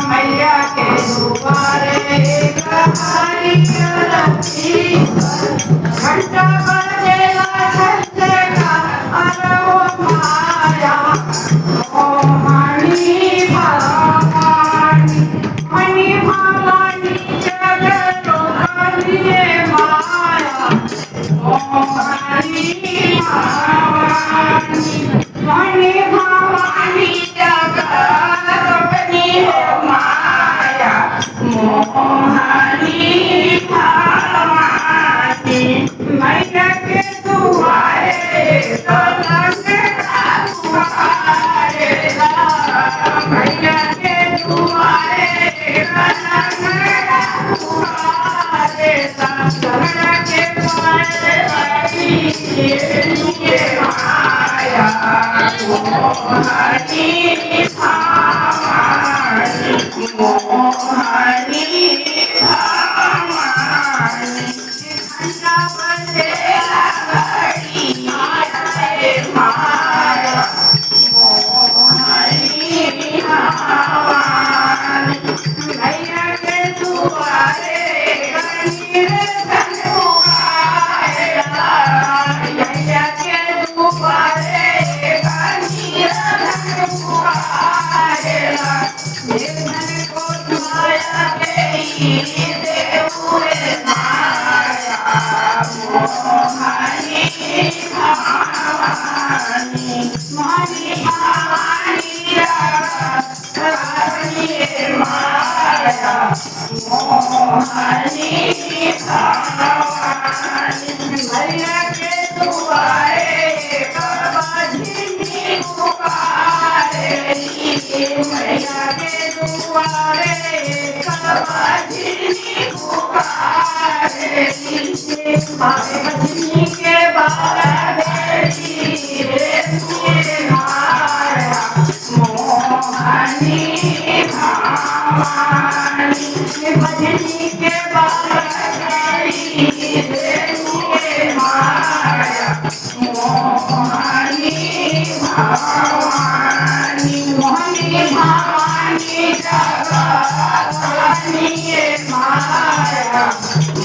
मैया के दुआरे घंटा बजेगा सजेगा अरे ओ माया ओ मणि भवानी जगत करिए माया ओ मणि भवानी जगत करिए माया मोहनी भवानी मैया के दुआरे मैया के दुआरे के माया मोहनी मोहनी घंटा बजेगा घड़ी माया मोहनी मैया के दुआरे मैया के दुआरे मैया के दुआरे मैया के दुआरे भजनी के मोहनी भजनी के माया मोहनी भवानी मोहनी भवानी जगत करिए माया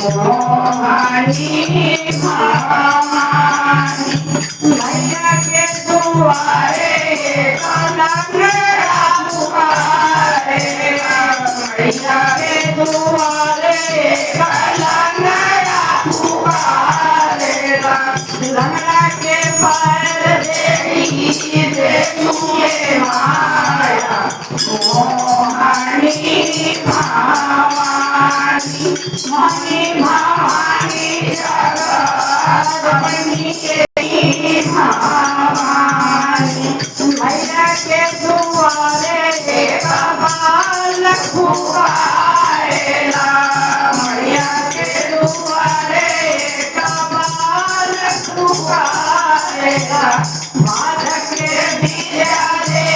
मोहनी भवानी मैया के दुआरे मैया के दुआरे लंगड़ा के पैर देखिए माया मोहनी भवानी मोहनी भवानी जगत करिए भवानी मैया के दुआरे बालक पुकारेला मैया के दुआरे बालक पुकारेला बालक के दिया दे